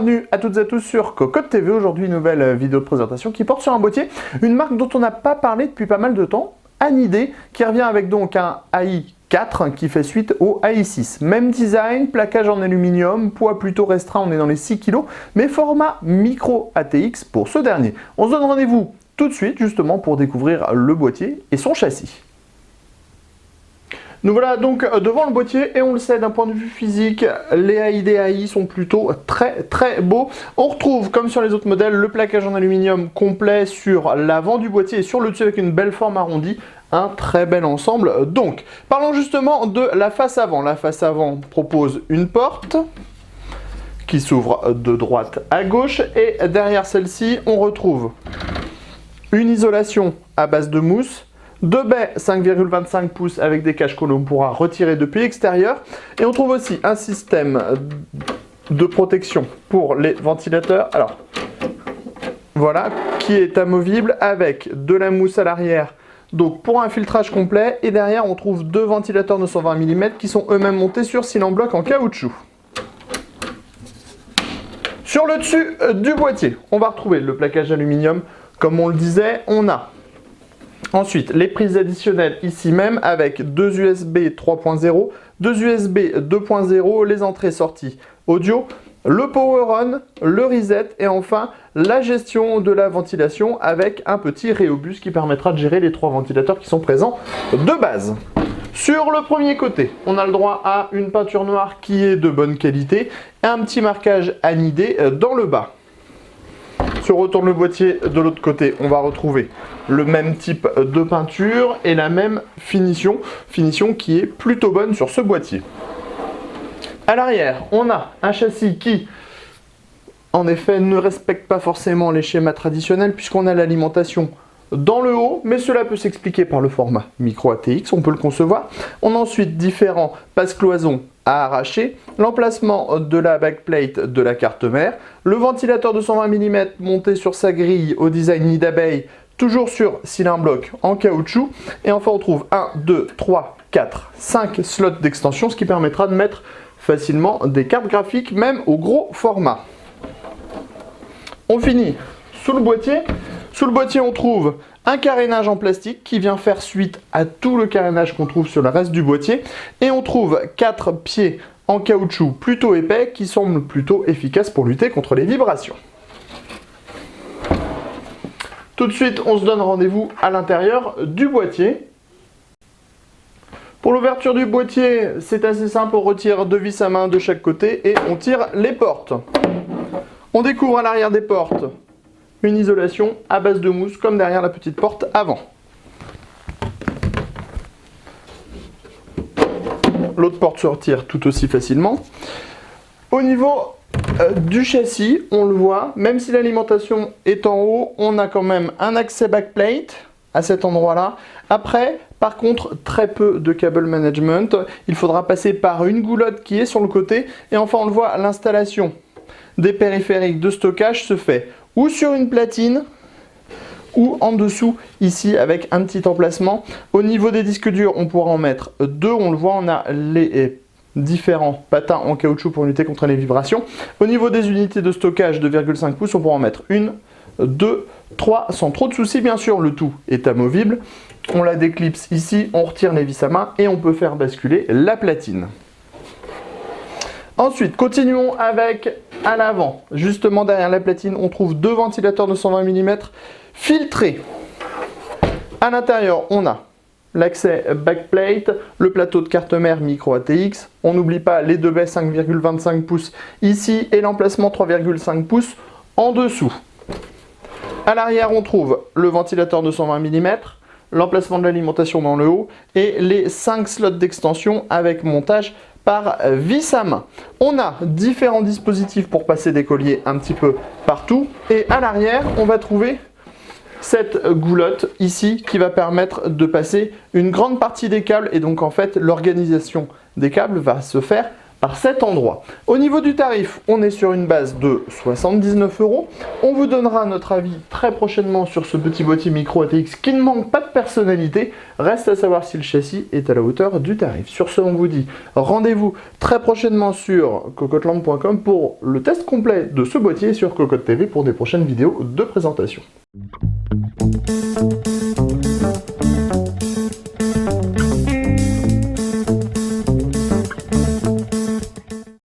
bienvenue à toutes et à tous sur Cocotte TV. Aujourd'hui, une nouvelle vidéo de présentation qui porte sur un boîtier, une marque dont on n'a pas parlé depuis pas mal de temps, Anidé, qui revient avec donc un AI4 qui fait suite au AI6. Même design, plaquage en aluminium, poids plutôt restreint, on est dans les 6 kg, mais format micro ATX pour ce dernier. On se donne rendez-vous tout de suite justement pour découvrir le boîtier et son châssis. Nous voilà donc devant le boîtier et on le sait d'un point de vue physique, les Anidé AI sont plutôt très beaux. On retrouve comme sur les autres modèles le plaquage en aluminium complet sur l'avant du boîtier et sur le dessus avec une belle forme arrondie. Un très bel ensemble. Donc, parlons justement de la face avant. La face avant propose une porte qui s'ouvre de droite à gauche et derrière celle-ci, on retrouve une isolation à base de mousse, deux baies 5,25 pouces avec des caches que l'on pourra retirer depuis l'extérieur. Et on trouve aussi un système de protection pour les ventilateurs. Alors, voilà, qui est amovible avec de la mousse à l'arrière. Donc pour un filtrage complet. Et derrière, on trouve deux ventilateurs 920 mm qui sont eux-mêmes montés sur cylindre bloc en caoutchouc. Sur le dessus du boîtier, on va retrouver le plaquage aluminium. Comme on le disait, on a ensuite les prises additionnelles ici même avec deux USB 3.0, deux USB 2.0, les entrées-sorties audio, le power on, le reset et enfin la gestion de la ventilation avec un petit Rhéobus qui permettra de gérer les trois ventilateurs qui sont présents de base. Sur le premier côté, on a le droit à une peinture noire qui est de bonne qualité et un petit marquage Anidé dans le bas. Si on retourne le boîtier de l'autre côté, on va retrouver le même type de peinture et la même finition qui est plutôt bonne sur ce boîtier. À l'arrière, on a un châssis qui, en effet, ne respecte pas forcément les schémas traditionnels puisqu'on a l'alimentation dans le haut, mais cela peut s'expliquer par le format micro ATX, on peut le concevoir. On a ensuite différents passe-cloisons à arracher, l'emplacement de la backplate de la carte mère, le ventilateur de 120 mm monté sur sa grille au design nid d'abeille, toujours sur cylindre bloc en caoutchouc. Et enfin, on trouve 1, 2, 3, 4, 5 slots d'extension, ce qui permettra de mettre facilement des cartes graphiques, même au gros format. On finit sous le boîtier. Sous le boîtier, on trouve un carénage en plastique qui vient faire suite à tout le carénage qu'on trouve sur le reste du boîtier. Et on trouve 4 pieds en caoutchouc plutôt épais qui semblent plutôt efficaces pour lutter contre les vibrations. Tout de suite, on se donne rendez-vous à l'intérieur du boîtier. Pour l'ouverture du boîtier, c'est assez simple, on retire deux vis à main de chaque côté et on tire les portes. On découvre à l'arrière des portes une isolation à base de mousse comme derrière la petite porte avant. L'autre porte se retire tout aussi facilement. Au niveau du châssis, on le voit, même si l'alimentation est en haut, on a quand même un accès backplate à cet endroit-là. Après, par contre, très peu de cable management. Il faudra passer par une goulotte qui est sur le côté. Et enfin, on le voit, l'installation des périphériques de stockage se fait ou sur une platine ou en dessous ici avec un petit emplacement. Au niveau des disques durs, on pourra en mettre deux. On le voit, on a les différents patins en caoutchouc pour lutter contre les vibrations. Au niveau des unités de stockage de 2,5 pouces, on pourra en mettre une, deux, trois sans trop de soucis. Bien sûr, le tout est amovible. On la déclipse ici, on retire les vis à main et on peut faire basculer la platine. Ensuite, continuons avec à l'avant. Justement derrière la platine, on trouve deux ventilateurs de 120 mm filtrés. À l'intérieur, on a l'accès backplate, le plateau de carte mère micro ATX. On n'oublie pas les deux baies 5,25 pouces ici et l'emplacement 3,5 pouces en dessous. À l'arrière, on trouve le ventilateur de 120 mm, l'emplacement de l'alimentation dans le haut et les 5 slots d'extension avec montage par vis à main. On a différents dispositifs pour passer des colliers un petit peu partout. Et à l'arrière, on va trouver cette goulotte ici qui va permettre de passer une grande partie des câbles. Et donc en fait, l'organisation des câbles va se faire par cet endroit. Au niveau du tarif, on est sur une base de 79 €. On vous donnera notre avis très prochainement sur ce petit boîtier micro ATX qui ne manque pas de personnalité. Reste à savoir si le châssis est à la hauteur du tarif. Sur ce, on vous dit rendez-vous très prochainement sur cocotelampe.com pour le test complet de ce boîtier et sur Cocotte TV pour des prochaines vidéos de présentation.